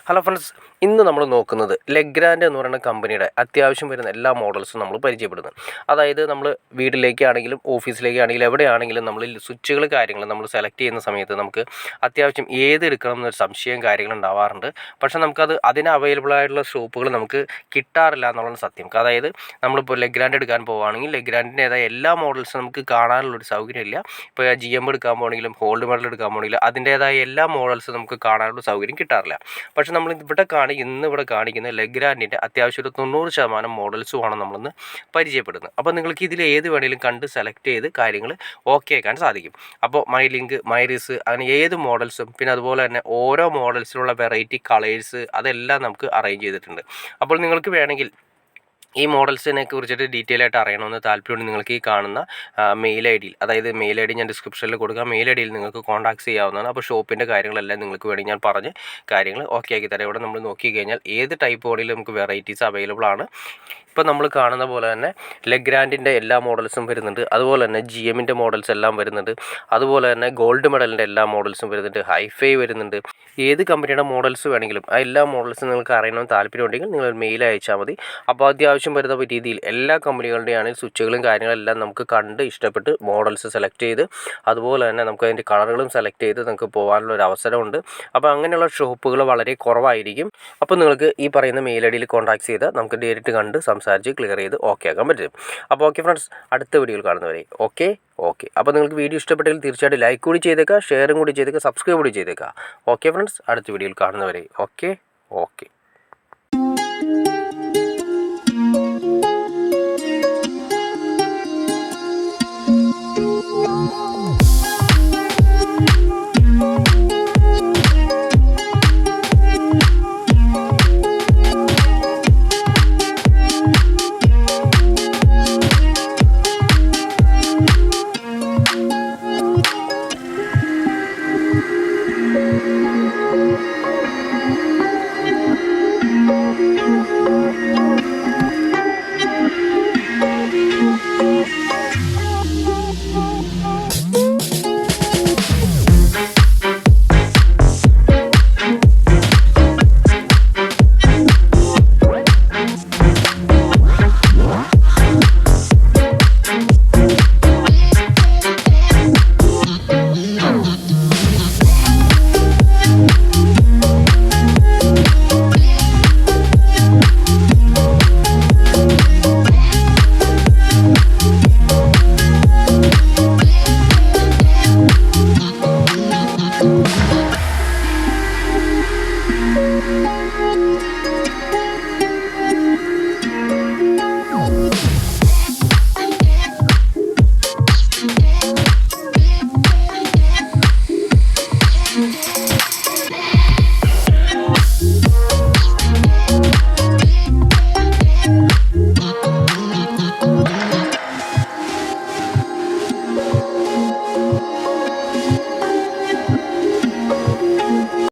Hello friends, ഇന്ന് നമ്മൾ നോക്കുന്നത് ലെഗ്രാൻഡ് എന്ന് പറയുന്ന കമ്പനിയുടെ അത്യാവശ്യം വരുന്ന എല്ലാ മോഡൽസും നമ്മൾ പരിചയപ്പെടുന്നത്. അതായത് നമ്മൾ വീട്ടിലേക്കാണെങ്കിലും ഓഫീസിലേക്കാണെങ്കിലും എവിടെയാണെങ്കിലും നമ്മൾ സ്വിച്ചുകൾ കാര്യങ്ങൾ നമ്മൾ സെലക്ട് ചെയ്യുന്ന സമയത്ത് നമുക്ക് അത്യാവശ്യം ഏത് എടുക്കണം എന്നൊരു സംശയം കാര്യങ്ങൾ ഉണ്ടാവാറുണ്ട്. പക്ഷേ അതിന് അവൈലബിൾ ആയിട്ടുള്ള ഷോപ്പുകൾ നമുക്ക് കിട്ടാറില്ല എന്നുള്ളതാണ് സത്യം. അതായത് നമ്മളിപ്പോൾ ലെഗ്രാൻഡ് എടുക്കാൻ പോവുകയാണെങ്കിൽ ലെഗ്രാൻഡിൻ്റേതായ എല്ലാ മോഡൽസും നമുക്ക് കാണാനുള്ളൊരു സൗകര്യമില്ല. ഇപ്പോൾ GM എടുക്കാൻ പോകണമെങ്കിലും ഗോൾഡ് മെഡൽ എടുക്കാൻ പോകണമെങ്കിലും അതിൻ്റേതായ എല്ലാ മോഡൽസും നമുക്ക് കാണാനുള്ള സൗകര്യം കിട്ടാറില്ല. പക്ഷേ നമ്മൾ ഇവിടെ കാണിക്കുന്ന ലെഗ്രാൻഡിൻ്റെ അത്യാവശ്യം ഒരു 90% മോഡൽസുമാണ് നമ്മളിന്ന് പരിചയപ്പെടുന്നത്. അപ്പോൾ നിങ്ങൾക്ക് ഇതിൽ ഏത് വേണമെങ്കിലും കണ്ട് സെലക്ട് ചെയ്ത് കാര്യങ്ങൾ ഓക്കെ ആക്കാൻ സാധിക്കും. അപ്പോൾ മൈലിങ്ക്, മൈറിസ് അങ്ങനെ ഏത് മോഡൽസും പിന്നെ അതുപോലെ തന്നെ ഓരോ മോഡൽസിലുള്ള വെറൈറ്റി കളേഴ്സ് അതെല്ലാം നമുക്ക് അറേഞ്ച് ചെയ്തിട്ടുണ്ട്. അപ്പോൾ നിങ്ങൾക്ക് വേണമെങ്കിൽ ഈ മോഡൽസിനെ കുറിച്ചിട്ട് ഡീറ്റെയിൽ ആയിട്ട് അറിയണമെന്ന് താല്പര്യമുണ്ട് നിങ്ങൾക്ക് ഈ കാണുന്ന മെയിൽ ഐ ഡിയിൽ, അതായത് മെയിൽ ഐ ഡി ഞാൻ ഡിസ്ക്രിപ്ഷനിൽ കൊടുക്കാം. മെയിൽ ഐ ഡിയിൽ നിങ്ങൾക്ക് കോൺടാക്ട് ചെയ്യാവുന്നതാണ്. അപ്പോൾ ഷോപ്പിൻ്റെ കാര്യങ്ങളെല്ലാം നിങ്ങൾക്ക് വേണമെങ്കിൽ ഞാൻ പറഞ്ഞ് കാര്യങ്ങൾ ഓക്കെ ആക്കി തരാം. ഇവിടെ നമ്മൾ നോക്കി കഴിഞ്ഞാൽ ഏത് ടൈപ്പ് മോഡലും നമുക്ക് വെറൈറ്റീസ് അവൈലബിൾ ആണ്. ഇപ്പോൾ നമ്മൾ കാണുന്ന പോലെ തന്നെ ലെഗ്രാൻഡിൻ്റെ എല്ലാ മോഡൽസും വരുന്നുണ്ട്. അതുപോലെ തന്നെ GMൻ്റെ മോഡൽസ് എല്ലാം വരുന്നുണ്ട്. അതുപോലെ തന്നെ ഗോൾഡ് മെഡലിൻ്റെ എല്ലാ മോഡൽസും വരുന്നുണ്ട്. ഹൈഫൈ വരുന്നുണ്ട്. ഏത് കമ്പനിയുടെ മോഡൽസ് വേണമെങ്കിലും ആ എല്ലാ മോഡൽസും നിങ്ങൾക്ക് അറിയണമെന്ന് താല്പര്യമുണ്ടെങ്കിൽ നിങ്ങൾ മെയിൽ അയച്ചാൽ മതി. അപ്പോൾ അത്യാവശ്യം വരുന്ന രീതിയിൽ എല്ലാ കമ്പനികളുടെയാണ് സ്വിച്ചുകളും കാര്യങ്ങളെല്ലാം നമുക്ക് കണ്ട് ഇഷ്ടപ്പെട്ട് മോഡൽസ് സെലക്ട് ചെയ്ത് അതുപോലെ തന്നെ നമുക്ക് അതിൻ്റെ കളറുകളും സെലക്ട് ചെയ്ത് നമുക്ക് പോകാനുള്ള ഒരു അവസരമുണ്ട്. അപ്പോൾ അങ്ങനെയുള്ള ഷോപ്പുകൾ വളരെ കുറവായിരിക്കും. അപ്പോൾ നിങ്ങൾക്ക് ഈ പറയുന്ന മെയിൽ ഐ ഡിയിൽ കോൺടാക്ട് ചെയ്താൽ നമുക്ക് നേരിട്ട് കണ്ട് സംസാരിച്ച് ക്ലിയർ ചെയ്ത് ഓക്കെ ആക്കാൻ പറ്റും. അപ്പോൾ ഓക്കെ ഫ്രണ്ട്സ്, അടുത്ത വീഡിയോയിൽ കാണുന്നവരെ ഓക്കെ. അപ്പോൾ നിങ്ങൾക്ക് വീഡിയോ ഇഷ്ടപ്പെട്ടെങ്കിൽ തീർച്ചയായിട്ടും ലൈക്ക് കൂടി ചെയ്തേക്കുക, ഷെയറും കൂടി ചെയ്തേക്കുക, സബ്സ്ക്രൈബ് കൂടി ചെയ്തേക്കുക. ഓക്കെ ഫ്രണ്ട്സ്, അടുത്ത വീഡിയോയിൽ കാണുന്നവരെ ഓക്കെ.